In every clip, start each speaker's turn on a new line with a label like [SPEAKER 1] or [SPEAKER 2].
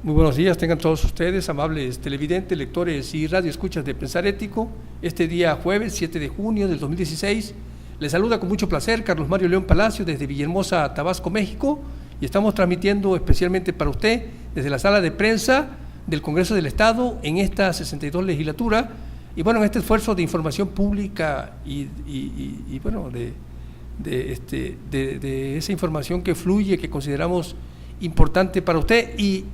[SPEAKER 1] Muy buenos días, tengan todos ustedes, amables televidentes, lectores y radioescuchas de Pensar Ético. Este día jueves 7 de junio del 2016, les saluda con mucho placer Carlos Mario León Palacio desde Villahermosa, Tabasco, México, y estamos transmitiendo especialmente para usted desde la sala de prensa del Congreso del Estado en esta 62 legislatura, y bueno, en este esfuerzo de información pública y bueno, de esa información que fluye, que consideramos importante para usted. Y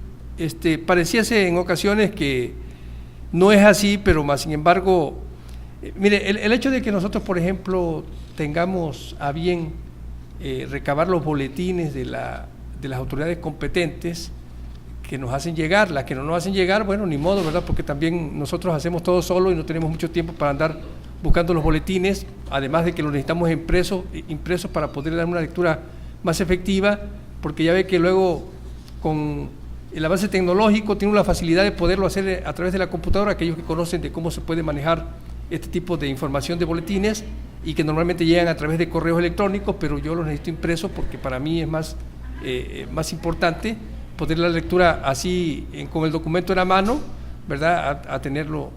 [SPEAKER 1] pareciese en ocasiones que no es así, pero más sin embargo, mire, el hecho de que nosotros, por ejemplo, tengamos a bien recabar los boletines de las autoridades competentes que nos hacen llegar, las que no nos hacen llegar, bueno, ni modo, ¿verdad? Porque también nosotros hacemos todo solo y no tenemos mucho tiempo para andar buscando los boletines, además de que los necesitamos impresos para poder dar una lectura más efectiva, porque ya ve que luego con el avance tecnológico tiene la facilidad de poderlo hacer a través de la computadora, aquellos que conocen de cómo se puede manejar este tipo de información de boletines y que normalmente llegan a través de correos electrónicos, pero yo los necesito impresos porque para mí es más importante poder la lectura así con el documento en la mano, ¿verdad? A tenerlo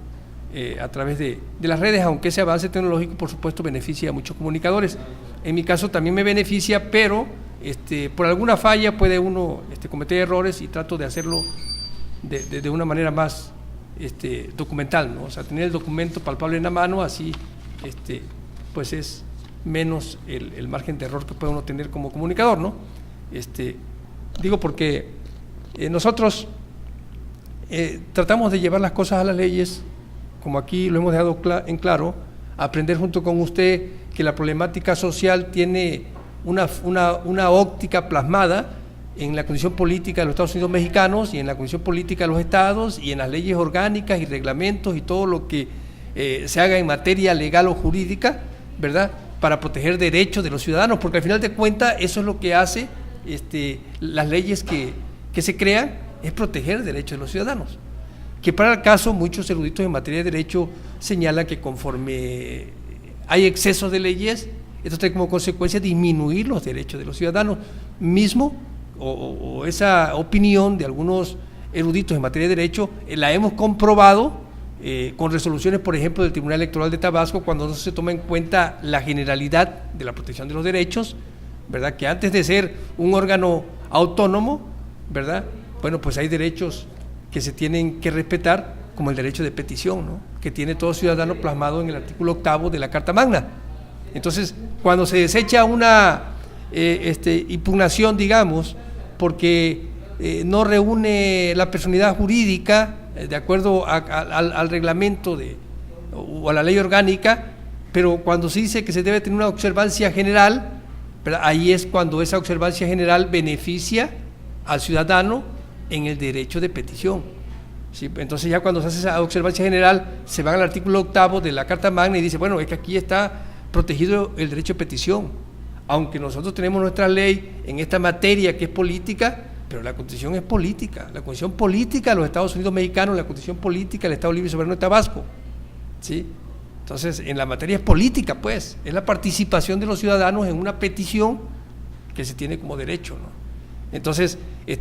[SPEAKER 1] a través de las redes, aunque ese avance tecnológico por supuesto beneficia a muchos comunicadores. En mi caso también me beneficia, pero por alguna falla puede uno cometer errores y trato de hacerlo de una manera más documental, ¿no? O sea, tener el documento palpable en la mano, así pues es menos el margen de error que puede uno tener como comunicador, ¿no? Digo porque nosotros tratamos de llevar las cosas a las leyes, como aquí lo hemos dejado en claro, aprender junto con usted que la problemática social tiene una óptica plasmada en la condición política de los Estados Unidos mexicanos y en la condición política de los estados y en las leyes orgánicas y reglamentos y todo lo que se haga en materia legal o jurídica, ¿verdad?, para proteger derechos de los ciudadanos, porque al final de cuentas eso es lo que hace las leyes que se crean, es proteger derechos de los ciudadanos. Que para el caso, muchos eruditos en materia de derecho señalan que conforme hay excesos de leyes, esto trae como consecuencia disminuir los derechos de los ciudadanos mismo, o esa opinión de algunos eruditos en materia de derecho la hemos comprobado con resoluciones, por ejemplo, del Tribunal Electoral de Tabasco, cuando no se toma en cuenta la generalidad de la protección de los derechos, ¿verdad?, que antes de ser un órgano autónomo, ¿verdad?, bueno, pues hay derechos que se tienen que respetar, como el derecho de petición, ¿no?, que tiene todo ciudadano plasmado en el artículo 8º de la Carta Magna. Entonces, cuando se desecha una impugnación, digamos, porque no reúne la personalidad jurídica de acuerdo al reglamento o a la ley orgánica, pero cuando se dice que se debe tener una observancia general, ¿verdad?, ahí es cuando esa observancia general beneficia al ciudadano en el derecho de petición, ¿sí? Entonces ya cuando se hace esa observancia general se va al artículo 8º de la Carta Magna y dice, bueno, es que aquí está protegido el derecho de petición, aunque nosotros tenemos nuestra ley en esta materia que es política, pero la Constitución es política, la Constitución política de los Estados Unidos mexicanos, la Constitución política del Estado Libre y Soberano de Tabasco, ¿sí? Entonces, en la materia es política, pues, es la participación de los ciudadanos en una petición que se tiene como derecho, ¿no? Entonces,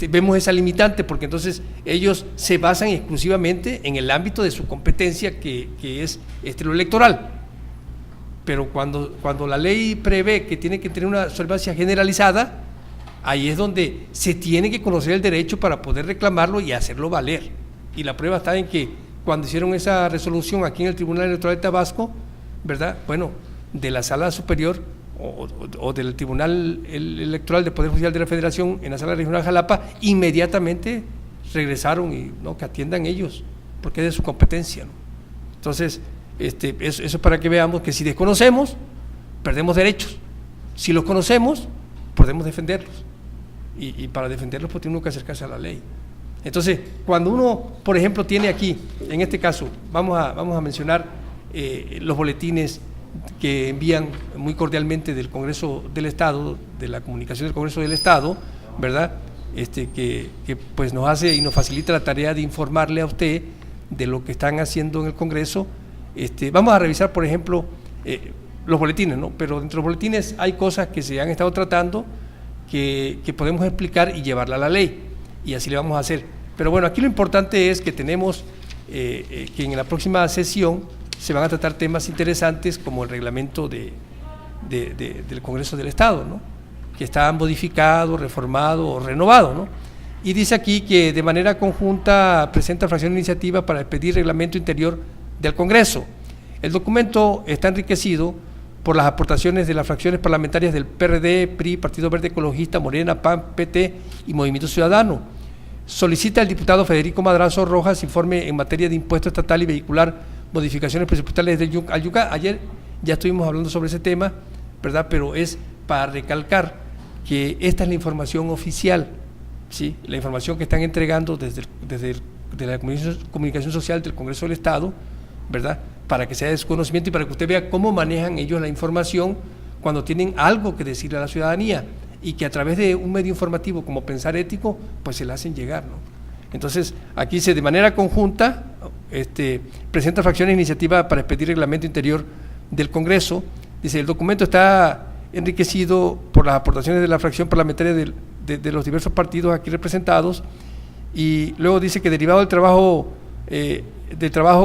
[SPEAKER 1] vemos esa limitante, porque entonces ellos se basan exclusivamente en el ámbito de su competencia, que es lo electoral. Pero cuando la ley prevé que tiene que tener una observancia generalizada, ahí es donde se tiene que conocer el derecho para poder reclamarlo y hacerlo valer. Y la prueba está en que cuando hicieron esa resolución aquí en el Tribunal Electoral de Tabasco, ¿verdad?, bueno, de la Sala Superior o del Tribunal Electoral del Poder Judicial de la Federación en la Sala Regional Jalapa, inmediatamente regresaron y no, que atiendan ellos, porque es de su competencia, ¿no? Entonces, eso es para que veamos que si desconocemos, perdemos derechos. Si los conocemos, podemos defenderlos. Y para defenderlos, pues tiene uno que acercarse a la ley. Entonces, cuando uno, por ejemplo, tiene aquí, en este caso, vamos a mencionar los boletines que envían muy cordialmente del Congreso del Estado, de la comunicación del Congreso del Estado, ¿verdad?, que pues nos hace y nos facilita la tarea de informarle a usted de lo que están haciendo en el Congreso. Vamos a revisar, por ejemplo, los boletines, ¿no? Pero dentro de los boletines hay cosas que se han estado tratando que podemos explicar y llevarla a la ley, y así le vamos a hacer. Pero bueno, aquí lo importante es que tenemos que en la próxima sesión se van a tratar temas interesantes como el reglamento del Congreso del Estado, ¿no? Que está modificado, reformado o renovado, ¿no? Y dice aquí que de manera conjunta presenta fracción de iniciativa para expedir reglamento interior del Congreso. El documento está enriquecido por las aportaciones de las fracciones parlamentarias del PRD, PRI, Partido Verde Ecologista, Morena, PAN, PT y Movimiento Ciudadano. Solicita al diputado Federico Madrazo Rojas informe en materia de impuesto estatal y vehicular, modificaciones presupuestales del Yuca. Ayer ya estuvimos hablando sobre ese tema, ¿verdad? Pero es para recalcar que esta es la información oficial, ¿sí? La información que están entregando desde la comunicación social del Congreso del Estado, ¿verdad? Para que sea de su conocimiento y para que usted vea cómo manejan ellos la información cuando tienen algo que decirle a la ciudadanía, y que a través de un medio informativo como Pensar Ético, pues se la hacen llegar, ¿no? Entonces, aquí dice, de manera conjunta, presenta fracciones de iniciativa para expedir reglamento interior del Congreso. Dice, el documento está enriquecido por las aportaciones de la fracción parlamentaria de los diversos partidos aquí representados, y luego dice que derivado del trabajo,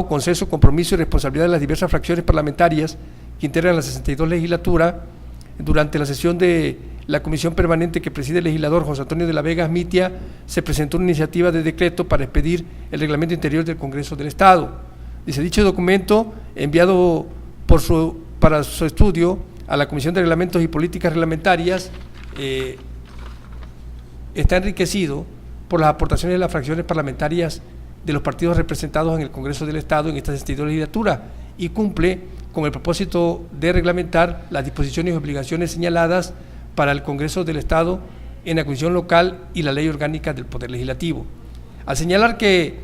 [SPEAKER 1] consenso, compromiso y responsabilidad de las diversas fracciones parlamentarias que integran la 62 legislatura, durante la sesión de la comisión permanente que preside el legislador José Antonio de la Vega Mitia, se presentó una iniciativa de decreto para expedir el reglamento interior del Congreso del Estado. Dice, dicho documento, enviado para su estudio a la Comisión de Reglamentos y Políticas Reglamentarias, está enriquecido por las aportaciones de las fracciones parlamentarias de los partidos representados en el Congreso del Estado en esta 62 legislatura, y cumple con el propósito de reglamentar las disposiciones y obligaciones señaladas para el Congreso del Estado en la Constitución local y la Ley Orgánica del Poder Legislativo. Al señalar que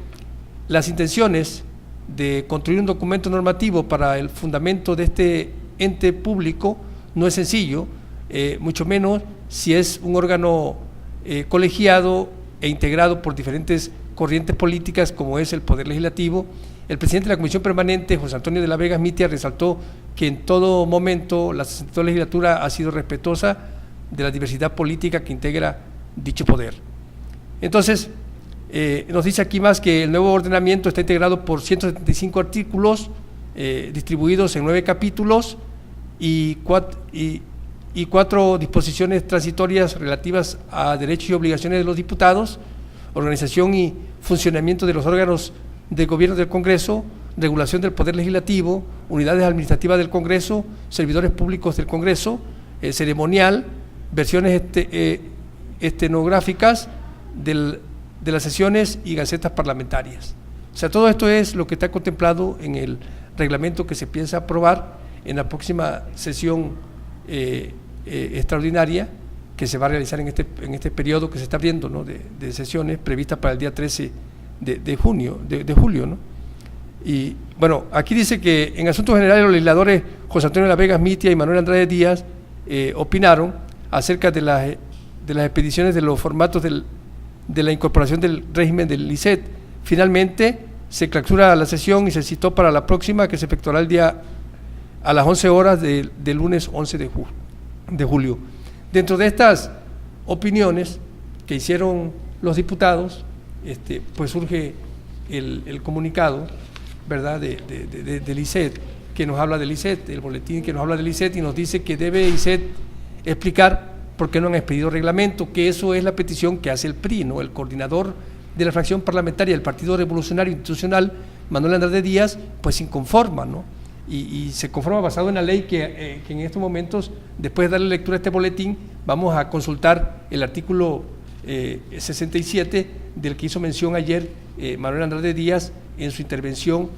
[SPEAKER 1] las intenciones de construir un documento normativo para el fundamento de este ente público no es sencillo, mucho menos si es un órgano colegiado e integrado por diferentes corrientes políticas como es el Poder Legislativo. El presidente de la Comisión Permanente, José Antonio de la Vega Mitia, resaltó que en todo momento la 62 legislatura ha sido respetuosa de la diversidad política que integra dicho poder. Entonces, nos dice aquí más que el nuevo ordenamiento está integrado por 175 artículos distribuidos en 9 capítulos y 4 disposiciones transitorias relativas a derechos y obligaciones de los diputados, organización y funcionamiento de los órganos de gobierno del Congreso, regulación del Poder Legislativo, unidades administrativas del Congreso, servidores públicos del Congreso, ceremonial, versiones estenográficas de las sesiones y gacetas parlamentarias. O sea, todo esto es lo que está contemplado en el reglamento que se piensa aprobar en la próxima sesión extraordinaria que se va a realizar en este periodo que se está abriendo, ¿no? de sesiones previstas para el día 13 de julio, ¿no? Y bueno, aquí dice que en asuntos generales los legisladores José Antonio de la Vega Mitia y Manuel Andrade Díaz opinaron acerca de las expediciones de los formatos de la incorporación del régimen del LICET. Finalmente se clausura la sesión y se citó para la próxima, que se efectuará el día a las 11 horas del lunes 11 de julio. Dentro de estas opiniones que hicieron los diputados, pues surge el comunicado, ¿verdad?, del ICET, que nos habla del ICET, el boletín que nos habla del ICET, y nos dice que debe ICET explicar por qué no han expedido reglamento, que eso es la petición que hace el PRI, ¿no? El coordinador de la fracción parlamentaria del Partido Revolucionario Institucional, Manuel Andrade Díaz, pues se inconforma, ¿no? Y se conforma basado en la ley que en estos momentos, después de darle lectura a este boletín, vamos a consultar el artículo 67 del que hizo mención ayer Manuel Andrade Díaz en su intervención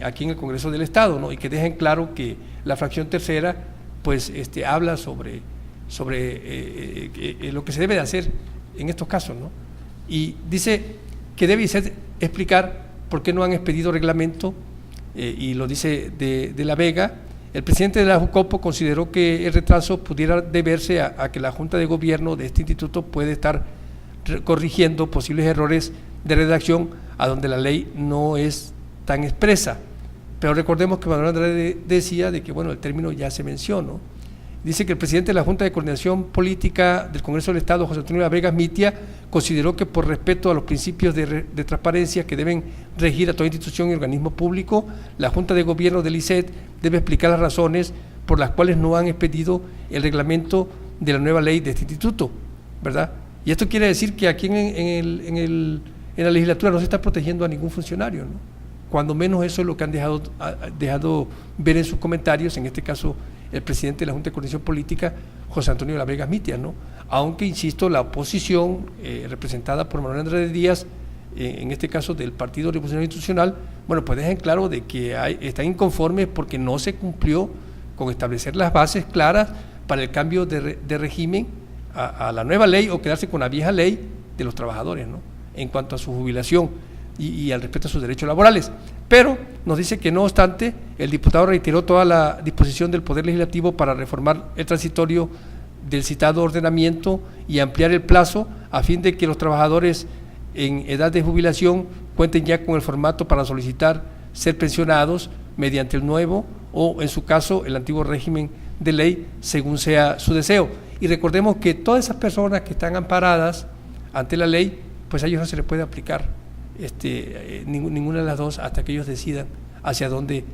[SPEAKER 1] aquí en el Congreso del Estado, ¿no? Y que dejen claro que la fracción tercera pues habla sobre lo que se debe de hacer en estos casos, ¿no? Y dice que debe explicar por qué no han expedido reglamento, y lo dice de la Vega. El presidente de la JUCOPO consideró que el retraso pudiera deberse a que la Junta de Gobierno de este instituto puede estar corrigiendo posibles errores de redacción a donde la ley no es tan expresa. Pero recordemos que Manuel Andrade decía de que, bueno, el término ya se mencionó. Dice que el presidente de la Junta de Coordinación Política del Congreso del Estado, José Antonio Vegas Mitia, consideró que por respeto a los principios de transparencia que deben regir a toda institución y organismo público, la Junta de Gobierno del ICET debe explicar las razones por las cuales no han expedido el reglamento de la nueva ley de este instituto, ¿verdad? Y esto quiere decir que aquí en la legislatura no se está protegiendo a ningún funcionario, ¿no? Cuando menos eso es lo que han dejado ver en sus comentarios, en este caso el presidente de la Junta de Coordinación Política, José Antonio de la Vegas Mitia, ¿no? Aunque, insisto, la oposición representada por Manuel Andrade Díaz, en este caso del Partido Revolucionario Institucional, bueno, pues dejan claro de que están inconformes porque no se cumplió con establecer las bases claras para el cambio de régimen a la nueva ley o quedarse con la vieja ley de los trabajadores, ¿no? En cuanto a su jubilación y al respeto a sus derechos laborales. Pero nos dice que no obstante, el diputado reiteró toda la disposición del Poder Legislativo para reformar el transitorio del citado ordenamiento y ampliar el plazo a fin de que los trabajadores en edad de jubilación cuenten ya con el formato para solicitar ser pensionados mediante el nuevo o, en su caso, el antiguo régimen de ley, según sea su deseo. Y recordemos que todas esas personas que están amparadas ante la ley, pues a ellos no se les puede aplicar ninguna de las dos hasta que ellos decidan hacia dónde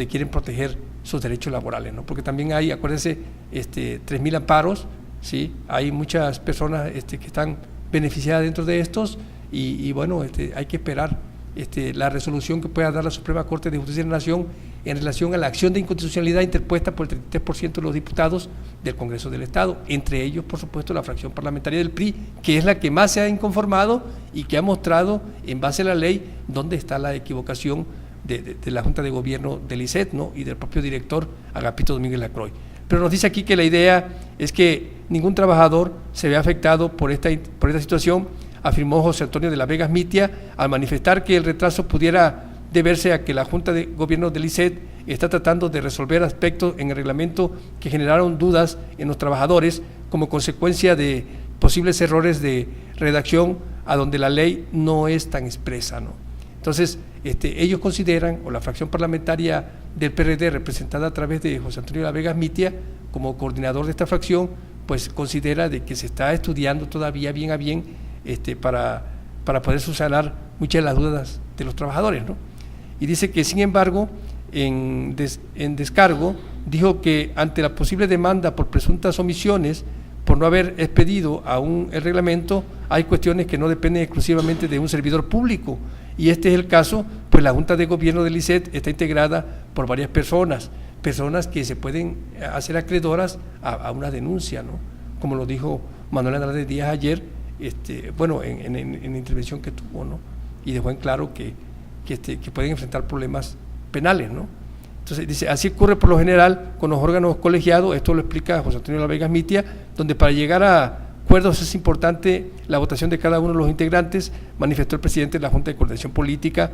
[SPEAKER 1] quieren proteger sus derechos laborales, ¿no? Porque también hay, acuérdense, 3.000 amparos, ¿sí? Hay muchas personas que están beneficiadas dentro de estos y bueno, hay que esperar la resolución que pueda dar la Suprema Corte de Justicia de la Nación en relación a la acción de inconstitucionalidad interpuesta por el 33% de los diputados del Congreso del Estado, entre ellos, por supuesto, la fracción parlamentaria del PRI, que es la que más se ha inconformado y que ha mostrado, en base a la ley, dónde está la equivocación de la Junta de Gobierno del ICET, ¿no? Y del propio director Agapito Domínguez Lacroix. Pero nos dice aquí que la idea es que ningún trabajador se vea afectado por esta situación, afirmó José Antonio de la Vegas Mitia, al manifestar que el retraso pudiera deberse a que la Junta de Gobierno del ICET está tratando de resolver aspectos en el reglamento que generaron dudas en los trabajadores como consecuencia de posibles errores de redacción a donde la ley no es tan expresa, ¿no? Entonces, ellos consideran, o la fracción parlamentaria del PRD representada a través de José Antonio de la Vegas Mitia, como coordinador de esta fracción, pues considera de que se está estudiando todavía bien a bien para poder subsanar muchas de las dudas de los trabajadores, ¿no? Y dice que, sin embargo, en descargo, dijo que ante la posible demanda por presuntas omisiones, por no haber expedido aún el reglamento, hay cuestiones que no dependen exclusivamente de un servidor público, y este es el caso, pues la Junta de Gobierno del ICET está integrada por varias personas que se pueden hacer acreedoras a una denuncia, ¿no? Como lo dijo Manuel Andrade Díaz ayer, en la intervención que tuvo, ¿no? Y dejó en claro que pueden enfrentar problemas penales, ¿no? Entonces dice, así ocurre por lo general con los órganos colegiados, esto lo explica José Antonio de la Vegas Mitia, donde para llegar a acuerdos es importante la votación de cada uno de los integrantes, manifestó el presidente de la Junta de Coordinación Política,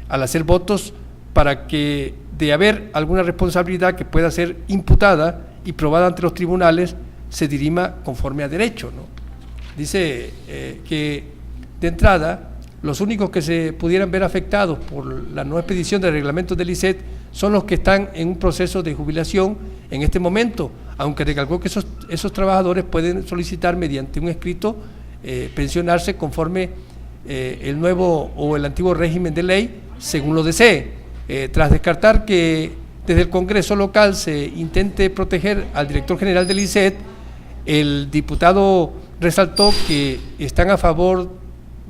[SPEAKER 1] al hacer votos para que, de haber alguna responsabilidad que pueda ser imputada y probada ante los tribunales, se dirima conforme a derecho, ¿no? Dice que de entrada los únicos que se pudieran ver afectados por la no expedición del reglamento del ICET son los que están en un proceso de jubilación en este momento, aunque recalcó que esos trabajadores pueden solicitar mediante un escrito pensionarse conforme el nuevo o el antiguo régimen de ley, según lo desee. Tras descartar que desde el Congreso local se intente proteger al director general del ICET, el diputado resaltó que están a favor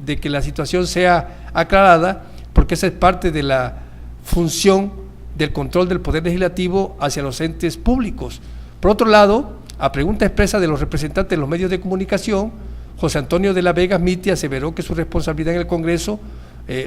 [SPEAKER 1] de que la situación sea aclarada, porque esa es parte de la función del control del Poder Legislativo hacia los entes públicos. Por otro lado, a pregunta expresa de los representantes de los medios de comunicación, José Antonio de la Vegas Mitia aseveró que su responsabilidad en el Congreso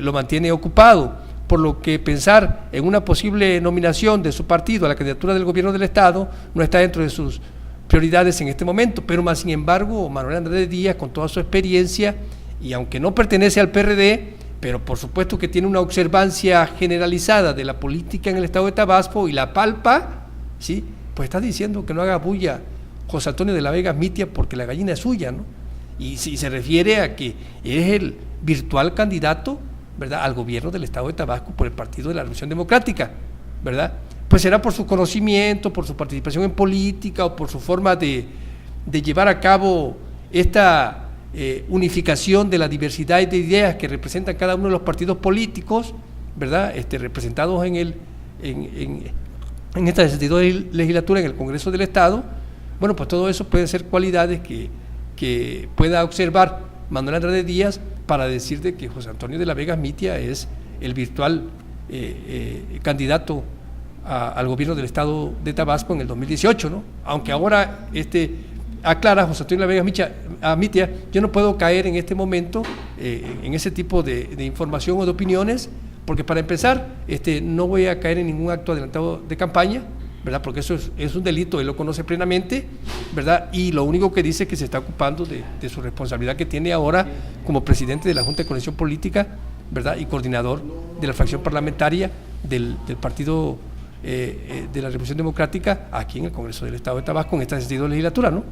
[SPEAKER 1] lo mantiene ocupado, por lo que pensar en una posible nominación de su partido a la candidatura del gobierno del Estado no está dentro de sus prioridades en este momento. Pero más sin embargo, Manuel Andrade Díaz, con toda su experiencia, y aunque no pertenece al PRD, pero por supuesto que tiene una observancia generalizada de la política en el Estado de Tabasco y la palpa, ¿sí? Pues está diciendo que no haga bulla José Antonio de la Vegas Mitia porque la gallina es suya, ¿no? Y si se refiere a que es el virtual candidato, ¿verdad?, al gobierno del Estado de Tabasco por el Partido de la Revolución Democrática, ¿verdad? pues será por su conocimiento, por su participación en política o por su forma de llevar a cabo esta unificación de la diversidad de ideas que representan cada uno de los partidos políticos, ¿verdad? Representados en esta 62 legislatura en el Congreso del Estado. Bueno, pues todo eso pueden ser cualidades que pueda observar Manuel Andrade Díaz para decir de que José Antonio de la Vega Asmitia es el virtual candidato al gobierno del Estado de Tabasco en el 2018, ¿no? Aunque ahora aclara José Antonio de la Vega Asmitia, yo no puedo caer en este momento en ese tipo de información o de opiniones, porque para empezar, no voy a caer en ningún acto adelantado de campaña, ¿verdad? Porque eso es un delito, él lo conoce plenamente, ¿verdad? Y lo único que dice es que se está ocupando de su responsabilidad que tiene ahora como presidente de la Junta de Coordinación Política, ¿verdad? Y coordinador de la fracción parlamentaria del Partido de la Revolución Democrática aquí en el Congreso del Estado de Tabasco en esta 62 legislatura, ¿no?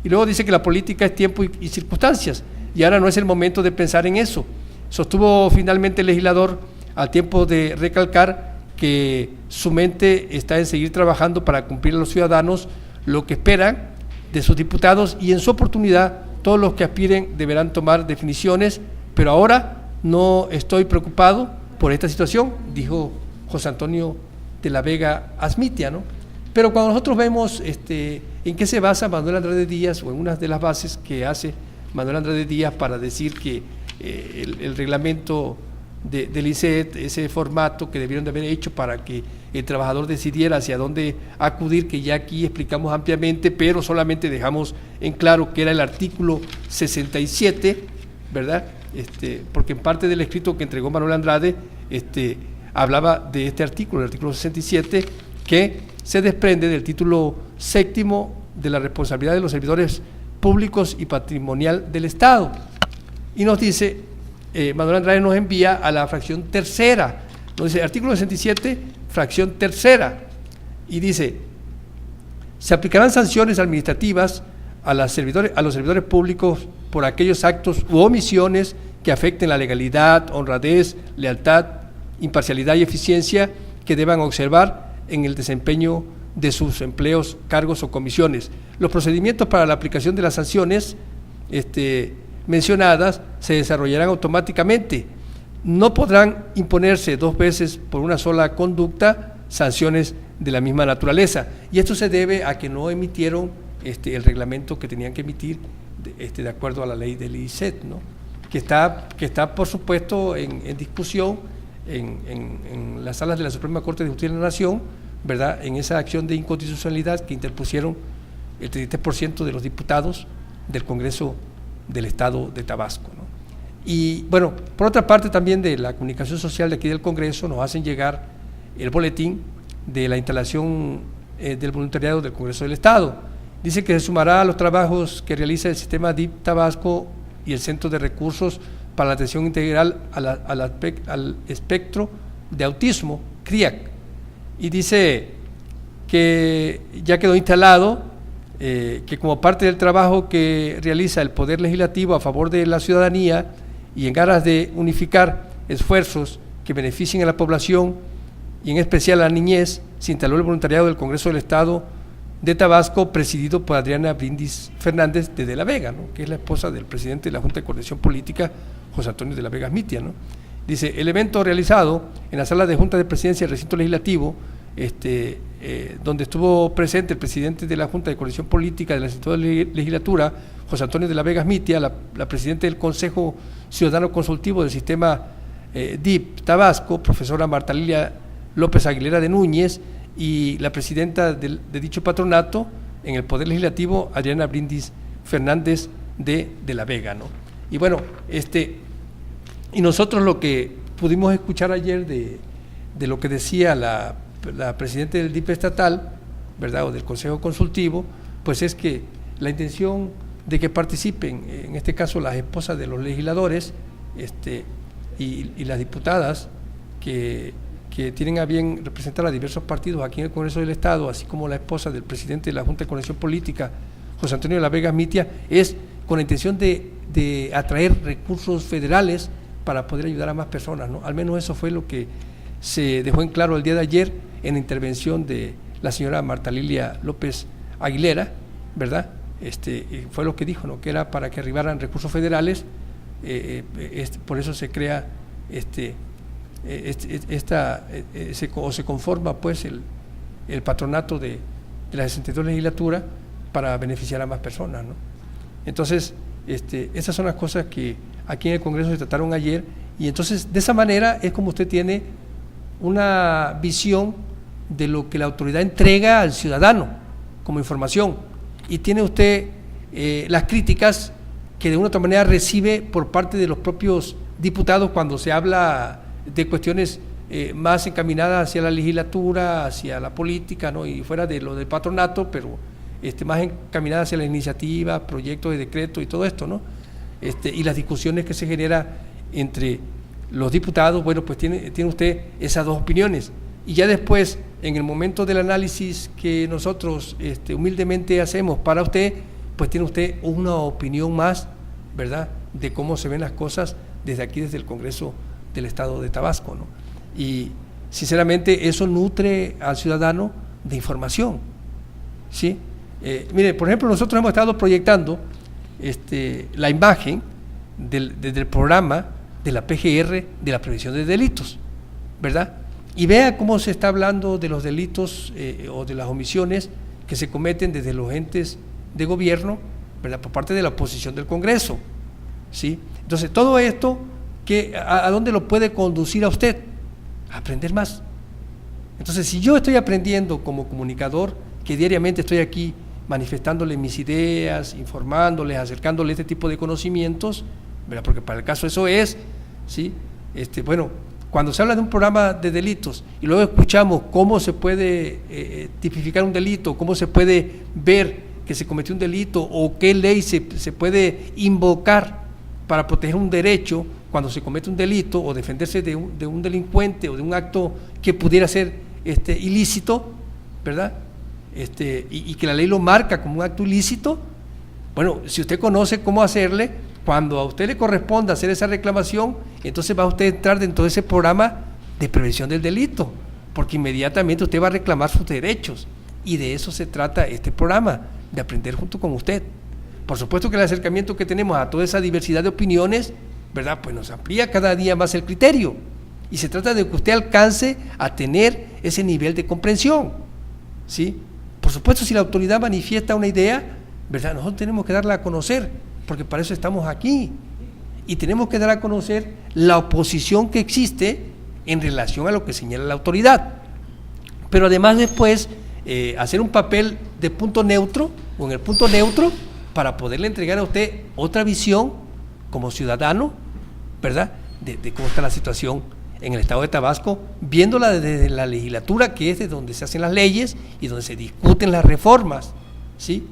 [SPEAKER 1] Y luego dice que la política es tiempo y circunstancias, y ahora no es el momento de pensar en eso. Sostuvo finalmente el legislador al tiempo de recalcar que su mente está en seguir trabajando para cumplir a los ciudadanos lo que esperan de sus diputados, y en su oportunidad todos los que aspiren deberán tomar definiciones, pero ahora no estoy preocupado por esta situación, dijo José Antonio de la Vega Asmitia, ¿no? Pero cuando nosotros vemos en qué se basa Manuel Andrade Díaz, o en una de las bases que hace Manuel Andrade Díaz para decir que el reglamento del ICET, ese formato que debieron de haber hecho para que el trabajador decidiera hacia dónde acudir, que ya aquí explicamos ampliamente, pero solamente dejamos en claro que era el artículo 67, ¿verdad? Porque en parte del escrito que entregó Manuel Andrade hablaba de este artículo, el artículo 67, que se desprende del título séptimo de la responsabilidad de los servidores públicos y patrimonial del Estado. Y nos dice, Manuel Andrade nos envía a la fracción tercera, nos dice, artículo 67, fracción tercera, y dice, se aplicarán sanciones administrativas a los servidores públicos por aquellos actos u omisiones que afecten la legalidad, honradez, lealtad, imparcialidad y eficiencia que deban observar en el desempeño de sus empleos, cargos o comisiones. Los procedimientos para la aplicación de las sanciones mencionadas se desarrollarán automáticamente. No podrán imponerse dos veces por una sola conducta sanciones de la misma naturaleza. Y esto se debe a que no emitieron el reglamento que tenían que emitir de acuerdo a la ley del ICET, ¿no? que está por supuesto en discusión en las salas de la Suprema Corte de Justicia de la Nación, ¿verdad? En esa acción de inconstitucionalidad que interpusieron el 33% de los diputados del Congreso del Estado de Tabasco, ¿no? Y bueno, por otra parte también de la comunicación social de aquí del Congreso nos hacen llegar el boletín de la instalación del voluntariado del Congreso del Estado. Dice que se sumará a los trabajos que realiza el sistema DIP Tabasco y el Centro de Recursos para la Atención Integral al Espectro de Autismo, CRIAC. Y dice que ya quedó instalado, que como parte del trabajo que realiza el Poder Legislativo a favor de la ciudadanía y en aras de unificar esfuerzos que beneficien a la población y en especial a la niñez, se instaló el voluntariado del Congreso del Estado de Tabasco, presidido por Adriana Brindis Fernández de la Vega, ¿no? Que es la esposa del presidente de la Junta de Coordinación Política, José Antonio de la Vega Asmitia, ¿no? Dice, el evento realizado en la sala de Junta de Presidencia del Recinto Legislativo, donde estuvo presente el presidente de la Junta de Coordinación Política de la 62 legislatura, José Antonio de la Vega Asmitia, la presidenta del Consejo Ciudadano Consultivo del Sistema DIP Tabasco, profesora Marta Lilia López Aguilera de Núñez, y la presidenta de dicho patronato en el Poder Legislativo, Adriana Brindis Fernández de la Vega, ¿no? Y bueno, y nosotros lo que pudimos escuchar ayer de lo que decía la presidenta del DIP estatal, ¿verdad?, o del Consejo Consultivo, pues es que la intención de que participen, en este caso las esposas de los legisladores y las diputadas que tienen a bien representar a diversos partidos aquí en el Congreso del Estado, así como la esposa del presidente de la Junta de Coordinación Política, José Antonio de la Vega Asmitia, es con la intención de atraer recursos federales para poder ayudar a más personas, ¿no? Al menos eso fue lo que se dejó en claro el día de ayer en la intervención de la señora Marta Lilia López Aguilera, ¿verdad? Fue lo que dijo, ¿no? Que era para que arribaran recursos federales, por eso se crea se conforma pues el patronato de la 62 legislatura para beneficiar a más personas, ¿no? Entonces, esas son las cosas que aquí en el Congreso se trataron ayer, y entonces de esa manera es como usted tiene una visión de lo que la autoridad entrega al ciudadano como información, y tiene usted las críticas que de una u otra manera recibe por parte de los propios diputados cuando se habla de cuestiones más encaminadas hacia la legislatura, hacia la política, ¿no? Y fuera de lo del patronato, pero más encaminadas hacia la iniciativa, proyectos de decreto y todo esto, ¿no? Y las discusiones que se generan entre los diputados. Bueno, pues tiene usted esas dos opiniones, y ya después, en el momento del análisis que nosotros humildemente hacemos para usted, pues tiene usted una opinión más, ¿verdad?, de cómo se ven las cosas desde aquí, desde el Congreso del Estado de Tabasco, ¿no? Y sinceramente eso nutre al ciudadano de información, ¿sí? Mire, por ejemplo, nosotros hemos estado proyectando la imagen del programa de la PGR de la prevención de delitos, ¿verdad? Y vea cómo se está hablando de los delitos o de las omisiones que se cometen desde los entes de gobierno, ¿verdad?, por parte de la oposición del Congreso, ¿sí? Entonces, todo esto, ¿a dónde lo puede conducir a usted? A aprender más. Entonces, si yo estoy aprendiendo como comunicador, que diariamente estoy aquí manifestándole mis ideas, informándoles, acercándole este tipo de conocimientos, ¿verdad?, porque para el caso eso es, ¿sí? Bueno, cuando se habla de un programa de delitos y luego escuchamos cómo se puede tipificar un delito, cómo se puede ver que se cometió un delito o qué ley se puede invocar para proteger un derecho cuando se comete un delito o defenderse de un delincuente o de un acto que pudiera ser ilícito, ¿verdad? Y que la ley lo marca como un acto ilícito. Bueno, si usted conoce cómo hacerle, cuando a usted le corresponda hacer esa reclamación, entonces va usted a entrar dentro de ese programa de prevención del delito, porque inmediatamente usted va a reclamar sus derechos, y de eso se trata este programa, de aprender junto con usted. Por supuesto que el acercamiento que tenemos a toda esa diversidad de opiniones, ¿verdad?, pues nos amplía cada día más el criterio, y se trata de que usted alcance a tener ese nivel de comprensión, ¿sí? Por supuesto, si la autoridad manifiesta una idea, ¿verdad?, nosotros tenemos que darla a conocer, porque para eso estamos aquí, y tenemos que dar a conocer la oposición que existe en relación a lo que señala la autoridad, pero además después hacer un papel de punto neutro o en el punto neutro para poderle entregar a usted otra visión como ciudadano, ¿verdad?, de cómo está la situación en el estado de Tabasco, viéndola desde la legislatura, que es de donde se hacen las leyes y donde se discuten las reformas, ¿sí?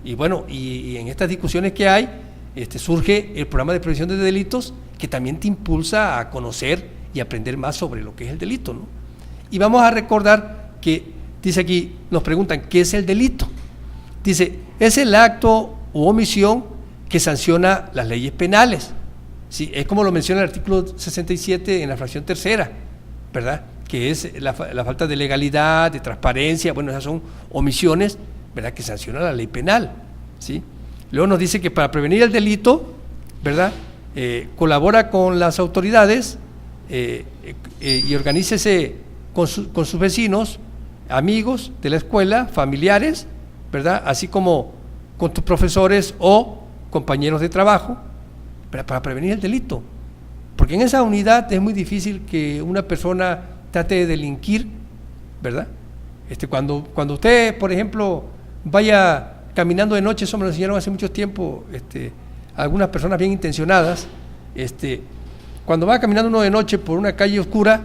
[SPEAKER 1] Y bueno, y en estas discusiones que hay, surge el programa de prevención de delitos, que también te impulsa a conocer y aprender más sobre lo que es el delito, ¿no? Y vamos a recordar que, dice aquí, nos preguntan, ¿qué es el delito? Dice, es el acto u omisión que sanciona las leyes penales, ¿sí? Es como lo menciona el artículo 67 en la fracción tercera, ¿verdad?, que es la falta de legalidad, de transparencia. Bueno, esas son omisiones, ¿verdad?, que sanciona la ley penal, ¿sí? Luego nos dice que para prevenir el delito, ¿verdad?, colabora con las autoridades y organícese con sus vecinos, amigos de la escuela, familiares, ¿verdad?, así como con tus profesores o compañeros de trabajo, para prevenir el delito, porque en esa unidad es muy difícil que una persona trate de delinquir, ¿verdad? Cuando usted, por ejemplo, vaya caminando de noche, eso me lo enseñaron hace mucho tiempo algunas personas bien intencionadas, cuando va caminando uno de noche por una calle oscura,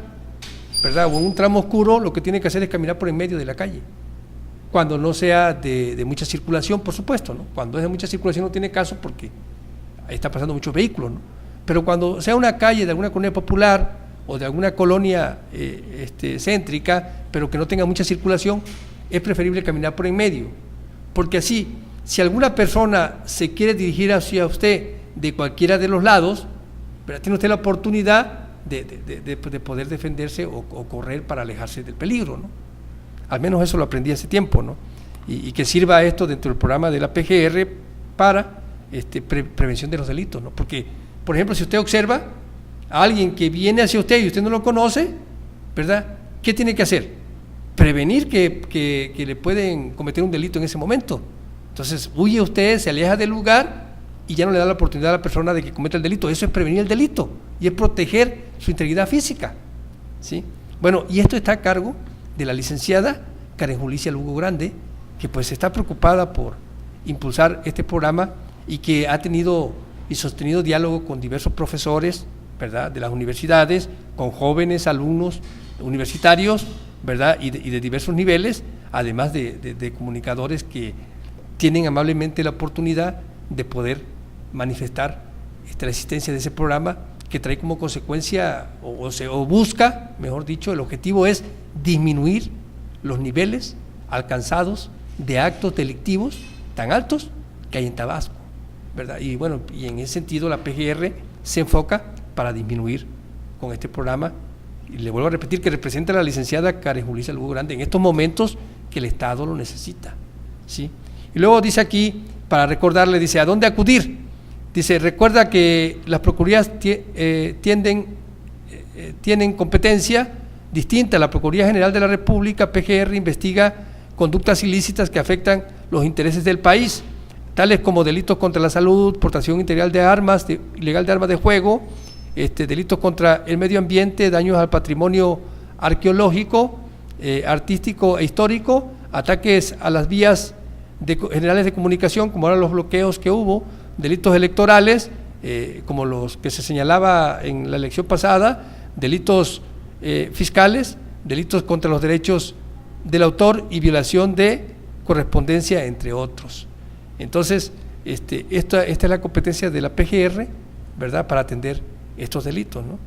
[SPEAKER 1] ¿verdad?, o en un tramo oscuro, lo que tiene que hacer es caminar por en medio de la calle, cuando no sea de mucha circulación, por supuesto, ¿no? Cuando es de mucha circulación no tiene caso porque ahí está pasando muchos vehículos, ¿no? Pero cuando sea una calle de alguna colonia popular o de alguna colonia céntrica, pero que no tenga mucha circulación, es preferible caminar por en medio, porque así, si alguna persona se quiere dirigir hacia usted de cualquiera de los lados, pero tiene usted la oportunidad de poder defenderse o correr para alejarse del peligro, ¿no? Al menos eso lo aprendí hace tiempo, ¿no? Y que sirva esto dentro del programa de la PGR para prevención de los delitos, ¿no? Porque, por ejemplo, si usted observa a alguien que viene hacia usted y usted no lo conoce, ¿verdad? ¿Qué tiene que hacer? Prevenir que le pueden cometer un delito en ese momento. Entonces, huye usted, se aleja del lugar y ya no le da la oportunidad a la persona de que cometa el delito. Eso es prevenir el delito y es proteger su integridad física, ¿sí? Bueno, y esto está a cargo de la licenciada Karen Julicia Lugo Grande, que pues está preocupada por impulsar este programa y que ha tenido y sostenido diálogo con diversos profesores, ¿verdad?, de las universidades, con jóvenes alumnos universitarios, ¿verdad?, y de diversos niveles, además de comunicadores que tienen amablemente la oportunidad de poder manifestar la existencia de ese programa, que trae como consecuencia o busca, mejor dicho, el objetivo es disminuir los niveles alcanzados de actos delictivos tan altos que hay en Tabasco, ¿verdad? Y bueno, y en ese sentido la PGR se enfoca para disminuir con este programa, y le vuelvo a repetir que representa a la licenciada Karen Julicia Lugo Grande en estos momentos que el Estado lo necesita, ¿sí? Y luego dice aquí, para recordarle, dice, ¿a dónde acudir? Dice, recuerda que las procuradurías tienen competencia distinta. La Procuraduría General de la República, PGR, investiga conductas ilícitas que afectan los intereses del país, tales como delitos contra la salud, portación ilegal de armas de fuego, delitos contra el medio ambiente, daños al patrimonio arqueológico, artístico e histórico, ataques a las vías generales de comunicación, como ahora los bloqueos que hubo, delitos electorales, como los que se señalaba en la elección pasada, delitos fiscales, delitos contra los derechos del autor y violación de correspondencia, entre otros. Entonces, esta es la competencia de la PGR, ¿verdad?, para atender estos delitos, ¿no?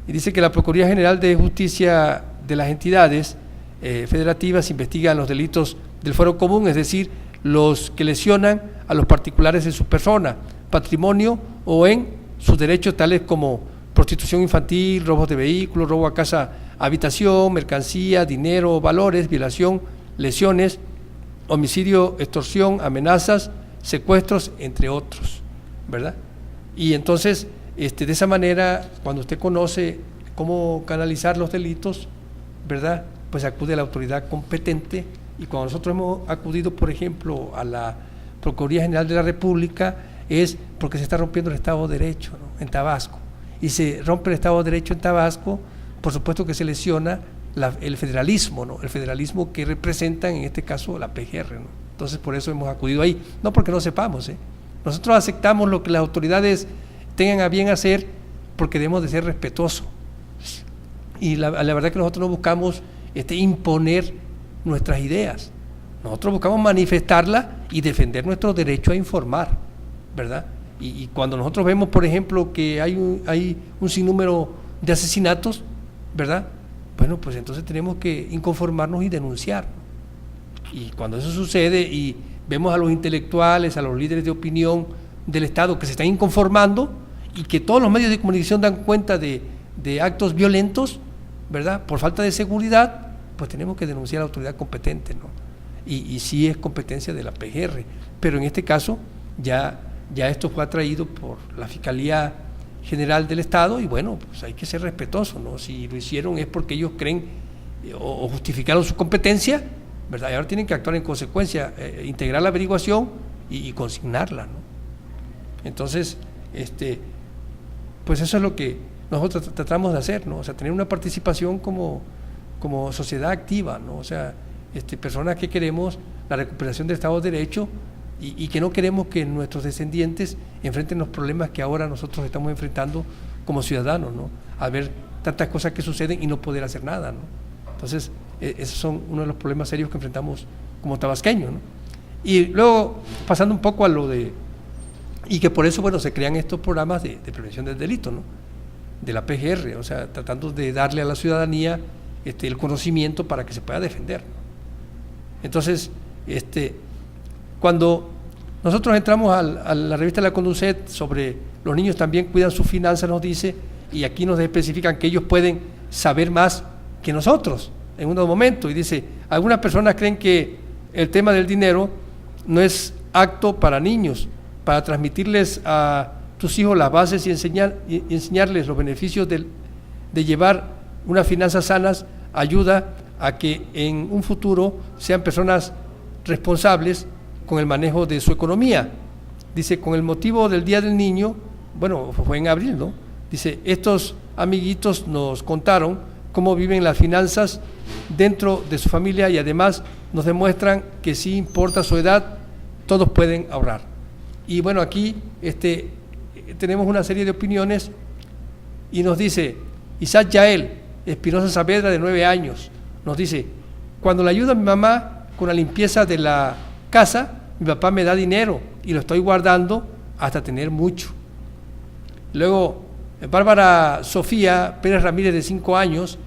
[SPEAKER 1] Y dice que la Procuraduría General de Justicia de las entidades federativas investigan los delitos del fuero común, es decir, los que lesionan a los particulares en su persona, patrimonio o en sus derechos, tales como prostitución infantil, robos de vehículos, robo a casa, habitación, mercancía, dinero, valores, violación, lesiones, homicidio, extorsión, amenazas, secuestros, entre otros, ¿verdad? Y entonces, de esa manera, cuando usted conoce cómo canalizar los delitos, ¿verdad?, pues acude a la autoridad competente. Y cuando nosotros hemos acudido, por ejemplo, a la Procuraduría General de la República, es porque se está rompiendo el Estado de Derecho, ¿no?, en Tabasco. Y se rompe el Estado de Derecho en Tabasco, por supuesto que se lesiona el federalismo, ¿no?, el federalismo que representan en este caso la PGR, ¿no? Entonces por eso hemos acudido ahí, no porque no sepamos, nosotros aceptamos lo que las autoridades tengan a bien hacer, porque debemos de ser respetuosos. Y la verdad que nosotros no buscamos imponer nuestras ideas, nosotros buscamos manifestarlas y defender nuestro derecho a informar, ¿verdad? Y cuando nosotros vemos, por ejemplo, que hay un sinnúmero de asesinatos, ¿verdad?, bueno, pues entonces tenemos que inconformarnos y denunciar. Y cuando eso sucede y vemos a los intelectuales, a los líderes de opinión del Estado que se están inconformando y que todos los medios de comunicación dan cuenta de actos violentos, ¿verdad?, por falta de seguridad, pues tenemos que denunciar a la autoridad competente, ¿no? Y sí es competencia de la PGR, pero en este caso ya esto fue atraído por la Fiscalía General del Estado y bueno, pues hay que ser respetuoso, ¿no? Si lo hicieron es porque ellos creen o justificaron su competencia, ¿verdad? Y ahora tienen que actuar en consecuencia, integrar la averiguación y consignarla, ¿no? Entonces, pues eso es lo que nosotros tratamos de hacer, ¿no? O sea, tener una participación como sociedad activa, ¿no? O sea, personas que queremos la recuperación del Estado de Derecho y que no queremos que nuestros descendientes enfrenten los problemas que ahora nosotros estamos enfrentando como ciudadanos, ¿no? A ver tantas cosas que suceden y no poder hacer nada, ¿no? Entonces, esos son uno de los problemas serios que enfrentamos como tabasqueños, ¿no? Y luego, pasando un poco a lo de, y que por eso, bueno, se crean estos programas de prevención del delito, ¿no?, de la PGR, o sea, tratando de darle a la ciudadanía el conocimiento para que se pueda defender, ¿no? Entonces, cuando nosotros entramos a la revista La Conducet sobre los niños también cuidan sus finanzas, nos dice, y aquí nos especifican que ellos pueden saber más que nosotros en un momento. Y dice, algunas personas creen que el tema del dinero no es acto para niños, para transmitirles a tus hijos las bases y enseñarles los beneficios de llevar unas finanzas sanas, ayuda a que en un futuro sean personas responsables con el manejo de su economía. Dice, con el motivo del Día del Niño, bueno, fue en abril, ¿no? Dice, estos amiguitos nos contaron cómo viven las finanzas dentro de su familia y además nos demuestran que si importa su edad, todos pueden ahorrar. Y bueno, aquí tenemos una serie de opiniones y nos dice Isaac Yael Espinosa Saavedra, de 9 años, nos dice, cuando le ayudo a mi mamá con la limpieza de la casa, mi papá me da dinero y lo estoy guardando hasta tener mucho. Luego, Bárbara Sofía Pérez Ramírez, de 5 años,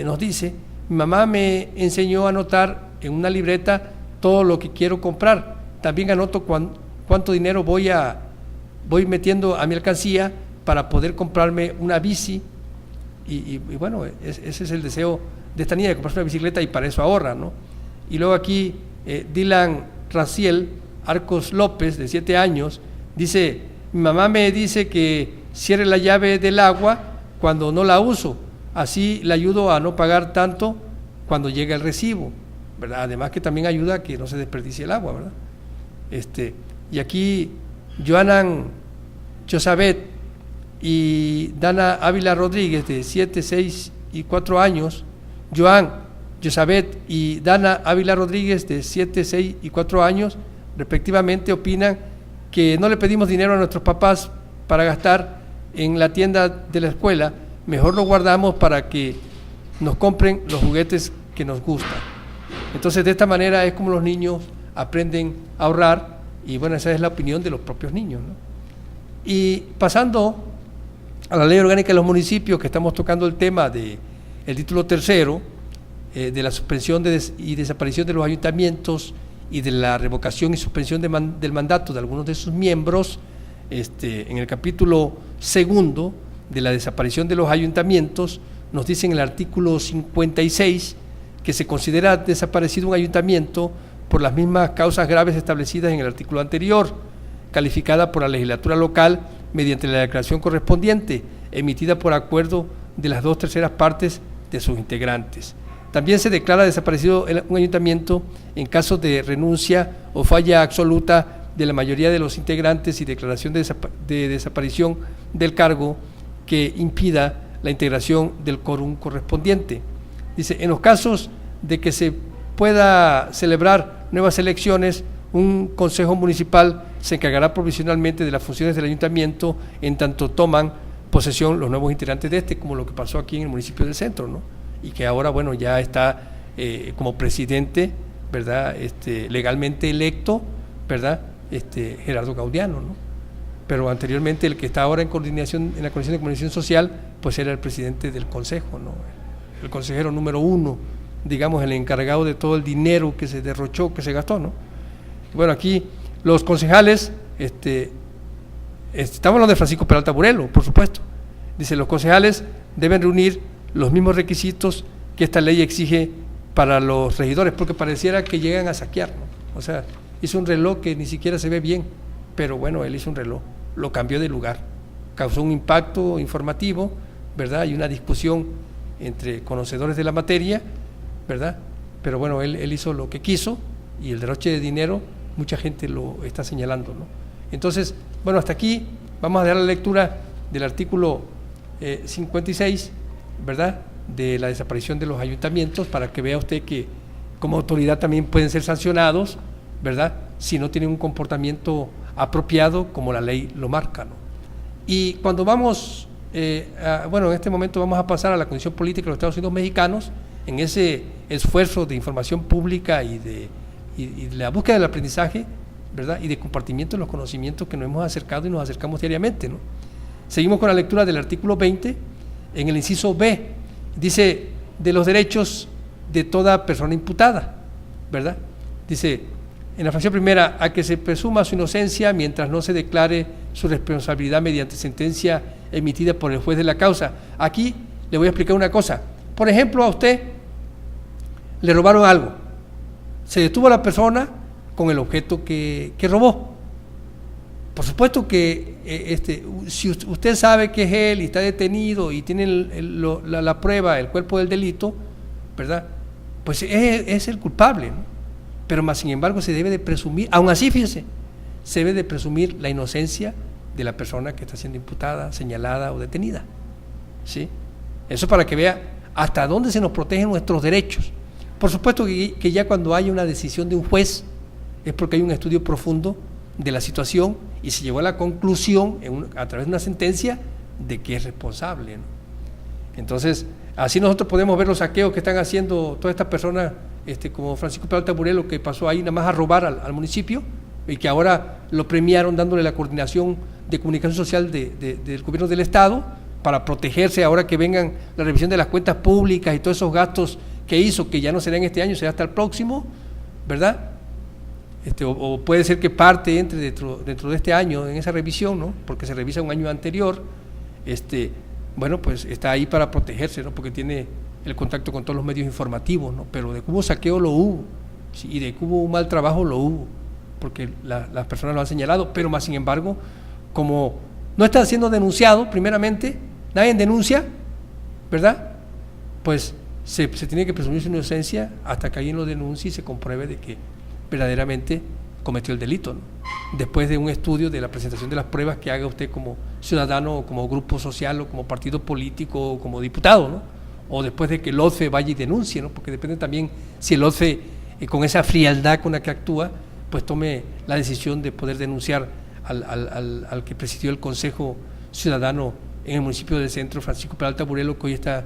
[SPEAKER 1] nos dice, mi mamá me enseñó a anotar en una libreta todo lo que quiero comprar. También anoto cuánto dinero voy metiendo a mi alcancía para poder comprarme una bici. Y bueno, ese es el deseo de esta niña, de comprarse una bicicleta, y para eso ahorra, ¿no? Y luego aquí Dylan Raciel Arcos López, de 7 años, dice, mi mamá me dice que cierre la llave del agua cuando no la uso, así le ayudo a no pagar tanto cuando llega el recibo, ¿verdad? Además que también ayuda a que no se desperdicie el agua, ¿verdad? Y aquí Joanan Chosabet y Dana Ávila Rodríguez, de 7, 6 y 4 años, Joan Josabet y Dana Ávila Rodríguez, de 7, 6 y 4 años, respectivamente, opinan que no le pedimos dinero a nuestros papás para gastar en la tienda de la escuela, mejor lo guardamos para que nos compren los juguetes que nos gustan. Entonces, de esta manera es como los niños aprenden a ahorrar, y bueno, esa es la opinión de los propios niños, ¿no? Y pasando a la Ley Orgánica de los Municipios, que estamos tocando el tema del título tercero, de la suspensión y desaparición de los ayuntamientos y de la revocación y suspensión del mandato de algunos de sus miembros, en el capítulo segundo de la desaparición de los ayuntamientos, nos dice en el artículo 56 que se considera desaparecido un ayuntamiento por las mismas causas graves establecidas en el artículo anterior, calificada por la legislatura local mediante la declaración correspondiente, emitida por acuerdo de las 2/3 partes de sus integrantes. También se declara desaparecido un ayuntamiento en caso de renuncia o falla absoluta de la mayoría de los integrantes y declaración de desaparición del cargo que impida la integración del quórum correspondiente. Dice, en los casos de que se pueda celebrar nuevas elecciones, un consejo municipal se encargará provisionalmente de las funciones del ayuntamiento en tanto toman posesión los nuevos integrantes de como lo que pasó aquí en el municipio del Centro, ¿no? Y que ahora, bueno, ya está como presidente, ¿verdad? Legalmente electo, ¿verdad? Gerardo Gaudiano, ¿no? Pero anteriormente el que está ahora en la Coordinación de Comunicación Social, pues era el presidente del consejo, ¿no? El consejero número 1, digamos, el encargado de todo el dinero que se derrochó, que se gastó, ¿no? Bueno, aquí los concejales, estamos hablando de Francisco Peralta Burelo, por supuesto. Dice, los concejales deben reunir los mismos requisitos que esta ley exige para los regidores, porque pareciera que llegan a saquear, ¿no? O sea, hizo un reloj que ni siquiera se ve bien, pero bueno, él hizo un reloj, lo cambió de lugar, causó un impacto informativo, ¿verdad? Y una discusión entre conocedores de la materia, ¿verdad? Pero bueno, él hizo lo que quiso, y el derroche de dinero, mucha gente lo está señalando, ¿no? Entonces, bueno, hasta aquí vamos a dar la lectura del artículo 56, ¿verdad?, de la desaparición de los ayuntamientos, para que vea usted que como autoridad también pueden ser sancionados, ¿verdad?, si no tienen un comportamiento apropiado como la ley lo marca, ¿no? Y cuando vamos, bueno, en este momento vamos a pasar a la condición política de los Estados Unidos mexicanos, en ese esfuerzo de información pública y de la búsqueda del aprendizaje, ¿verdad?, y de compartimiento de los conocimientos que nos hemos acercado y nos acercamos diariamente, ¿no? Seguimos con la lectura del artículo 20, en el inciso B, dice, de los derechos de toda persona imputada, ¿verdad? Dice, en la fracción primera, a que se presuma su inocencia mientras no se declare su responsabilidad mediante sentencia emitida por el juez de la causa. Aquí le voy a explicar una cosa. Por ejemplo, a usted le robaron algo. Se detuvo a la persona con el objeto que robó. Por supuesto que si usted sabe que es él y está detenido y tiene la prueba, el cuerpo del delito, ¿verdad? Pues es el culpable, ¿no? Pero más sin embargo se debe de presumir, aún así fíjese, se debe de presumir la inocencia de la persona que está siendo imputada, señalada o detenida, ¿sí? Eso para que vea hasta dónde se nos protegen nuestros derechos. Por supuesto que ya cuando hay una decisión de un juez es porque hay un estudio profundo de la situación y se llegó a la conclusión a través de una sentencia de que es responsable, ¿no? Entonces, así nosotros podemos ver los saqueos que están haciendo todas estas personas, como Francisco Peralta Burelo, que pasó ahí nada más a robar al municipio y que ahora lo premiaron dándole la coordinación de comunicación social del gobierno del Estado para protegerse ahora que vengan la revisión de las cuentas públicas y todos esos gastos que hizo, que ya no serán este año, será hasta el próximo, ¿verdad? O puede ser que parte entre dentro de este año en esa revisión, ¿no? Porque se revisa un año anterior, bueno, pues está ahí para protegerse, ¿no? Porque tiene el contacto con todos los medios informativos, ¿no? Pero de que hubo saqueo lo hubo, ¿sí? Y de que hubo un mal trabajo lo hubo, porque las personas lo han señalado, pero más sin embargo, como no está siendo denunciado, primeramente, nadie denuncia, ¿verdad? Pues se tiene que presumir su inocencia hasta que alguien lo denuncie y se compruebe de que verdaderamente cometió el delito, ¿no? Después de un estudio de la presentación de las pruebas que haga usted como ciudadano o como grupo social o como partido político o como diputado, ¿no? O después de que el OCFE vaya y denuncie, ¿no? Porque depende también si el OCFE con esa frialdad con la que actúa, pues tome la decisión de poder denunciar al que presidió el Consejo Ciudadano en el municipio del Centro, Francisco Peralta Burelo, que hoy está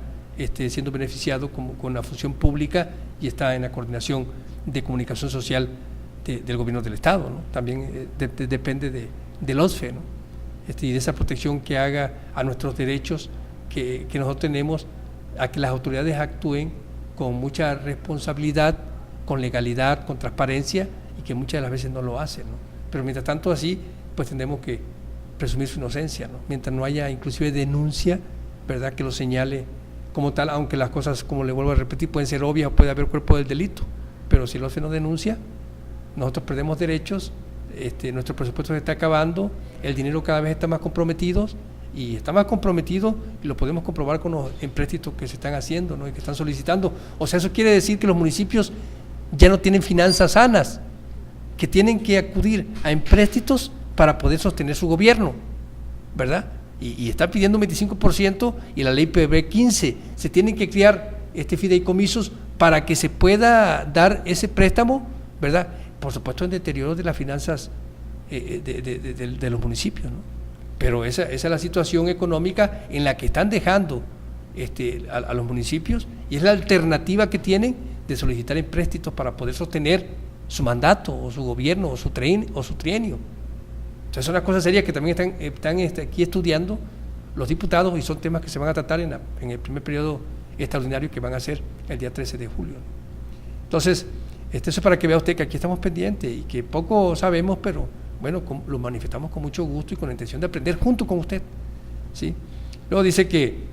[SPEAKER 1] siendo beneficiado con la función pública y está en la coordinación de comunicación social del gobierno del Estado, ¿no? También depende del OCFE, ¿no? Y de esa protección que haga a nuestros derechos que nosotros tenemos, a que las autoridades actúen con mucha responsabilidad, con legalidad, con transparencia, y que muchas de las veces no lo hacen, ¿no? Pero mientras tanto así, pues tendremos que presumir su inocencia, ¿no? Mientras no haya inclusive denuncia, ¿verdad?, que lo señale como tal, aunque las cosas, como le vuelvo a repetir, pueden ser obvias o puede haber cuerpo del delito, pero si el OCFE no denuncia, nosotros perdemos derechos, nuestro presupuesto se está acabando, el dinero cada vez está más comprometido, y está más comprometido y lo podemos comprobar con los empréstitos que se están haciendo, ¿no?, y que están solicitando. O sea, eso quiere decir que los municipios ya no tienen finanzas sanas, que tienen que acudir a empréstitos para poder sostener su gobierno, ¿verdad? Y está pidiendo un 25% y la ley prevé 15%. Se tienen que crear fideicomisos para que se pueda dar ese préstamo, ¿verdad? Por supuesto, en deterioro de las finanzas de los municipios, ¿no? Pero esa es la situación económica en la que están dejando a los municipios, y es la alternativa que tienen de solicitar empréstitos para poder sostener su mandato o su gobierno o su trienio. Entonces, es una cosa seria que también están aquí estudiando los diputados, y son temas que se van a tratar en el primer periodo extraordinario que van a hacer el día 13 de julio. Entonces, eso es para que vea usted que aquí estamos pendientes y que poco sabemos, pero bueno, lo manifestamos con mucho gusto y con la intención de aprender junto con usted, ¿sí? Luego dice que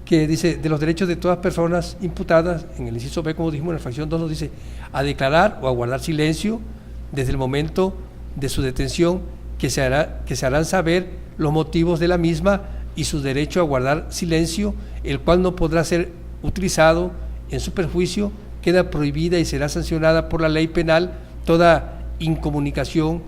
[SPEAKER 1] dice de los derechos de todas personas imputadas, en el inciso B, como dijimos en la fracción 2, nos dice a declarar o a guardar silencio desde el momento de su detención, que se harán saber los motivos de la misma y su derecho a guardar silencio, el cual no podrá ser utilizado en su perjuicio. Queda prohibida y será sancionada por la ley penal toda incomunicación,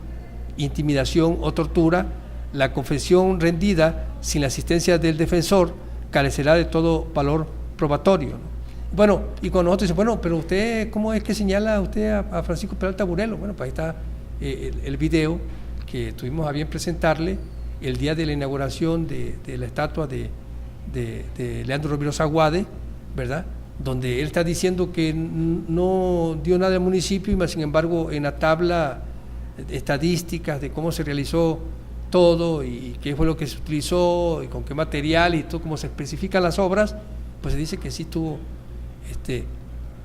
[SPEAKER 1] intimidación o tortura. La confesión rendida sin la asistencia del defensor carecerá de todo valor probatorio, ¿no? Bueno, y cuando nosotros dicen, bueno, pero usted, ¿cómo es que señala usted a Francisco Peralta Burelo? Bueno, pues ahí está el video que tuvimos a bien presentarle el día de la inauguración de la estatua de Leandro Romero Zaguade, ¿verdad?, donde él está diciendo que no dio nada al municipio, y más sin embargo en la tabla estadísticas de cómo se realizó todo y qué fue lo que se utilizó y con qué material y todo, cómo se especifican las obras, pues se dice que sí tuvo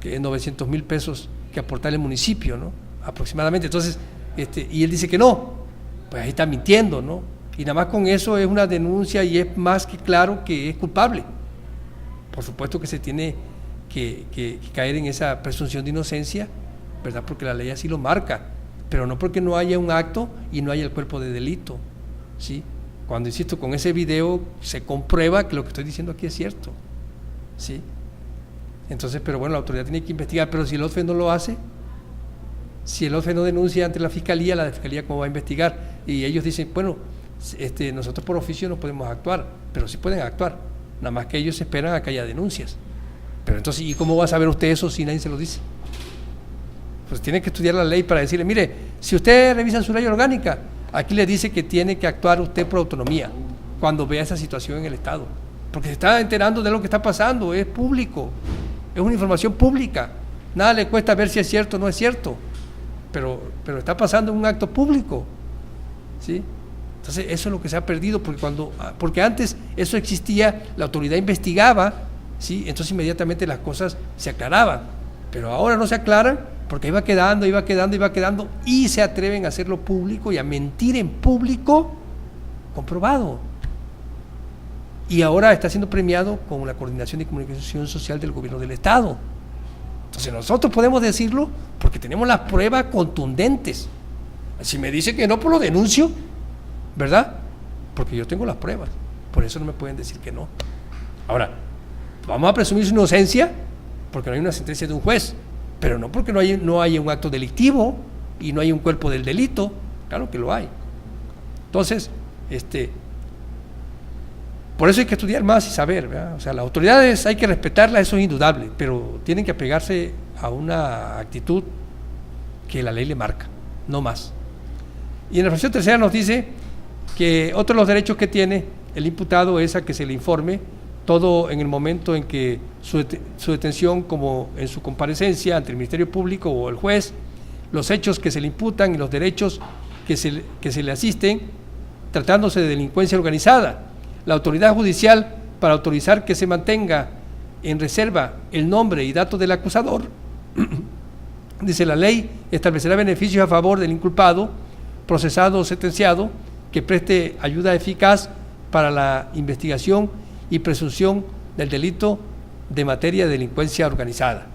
[SPEAKER 1] que 900,000 pesos que aportar el municipio, ¿no? aproximadamente. Entonces, y él dice que no, pues ahí está mintiendo, ¿no? Y nada más con eso es una denuncia y es más que claro que es culpable. Por supuesto que se tiene que caer en esa presunción de inocencia, ¿verdad? Porque la ley así lo marca, pero no porque no haya un acto y no haya el cuerpo de delito, ¿sí? Cuando, insisto, con ese video se comprueba que lo que estoy diciendo aquí es cierto, ¿sí? Entonces, pero bueno, la autoridad tiene que investigar, pero si el OSFE no lo hace, si el OSFE no denuncia ante la Fiscalía ¿cómo va a investigar? Y ellos dicen, bueno, nosotros por oficio no podemos actuar, pero sí pueden actuar, nada más que ellos esperan a que haya denuncias. Pero entonces, ¿y cómo va a saber usted eso si nadie se lo dice? Pues tiene que estudiar la ley para decirle, mire, si usted revisa su ley orgánica, aquí le dice que tiene que actuar usted por autonomía cuando vea esa situación en el Estado, porque se está enterando de lo que está pasando, es público, es una información pública, nada le cuesta ver si es cierto o no es cierto, pero está pasando en un acto público, ¿sí? Entonces eso es lo que se ha perdido, porque antes eso existía, la autoridad investigaba, ¿sí? Entonces inmediatamente las cosas se aclaraban, pero ahora no se aclaran porque iba quedando y se atreven a hacerlo público y a mentir en público comprobado. Y ahora está siendo premiado con la Coordinación de Comunicación Social del Gobierno del Estado. Entonces nosotros podemos decirlo porque tenemos las pruebas contundentes. Si me dice que no, pues lo denuncio, ¿verdad? Porque yo tengo las pruebas, por eso no me pueden decir que no. Ahora, vamos a presumir su inocencia porque no hay una sentencia de un juez, pero no porque no hay un acto delictivo y no hay un cuerpo del delito, claro que lo hay. Entonces, por eso hay que estudiar más y saber, ¿verdad? O sea, las autoridades hay que respetarlas, eso es indudable, pero tienen que apegarse a una actitud que la ley le marca, no más. Y en la fracción tercera nos dice que otro de los derechos que tiene el imputado es a que se le informe todo en el momento en que su detención, como en su comparecencia ante el Ministerio Público o el juez, los hechos que se le imputan y los derechos que se le asisten, tratándose de delincuencia organizada. La autoridad judicial, para autorizar que se mantenga en reserva el nombre y datos del acusador, dice la ley, establecerá beneficios a favor del inculpado, procesado o sentenciado, que preste ayuda eficaz para la investigación y presunción del delito de materia de delincuencia organizada.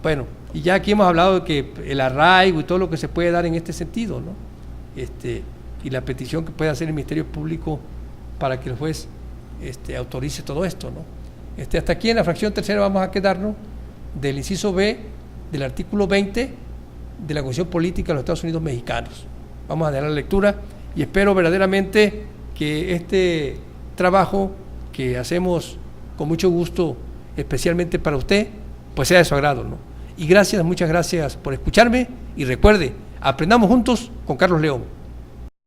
[SPEAKER 1] Bueno, y ya aquí hemos hablado de que el arraigo y todo lo que se puede dar en este sentido, ¿no? Y la petición que puede hacer el Ministerio Público para que el juez autorice todo esto, ¿no? Hasta aquí en la fracción tercera vamos a quedarnos del inciso B del artículo 20 de la Constitución Política de los Estados Unidos Mexicanos. Vamos a dar la lectura y espero verdaderamente que este trabajo que hacemos con mucho gusto, especialmente para usted, pues sea de su agrado, ¿no? Y gracias, muchas gracias por escucharme y recuerde, aprendamos juntos con Carlos León.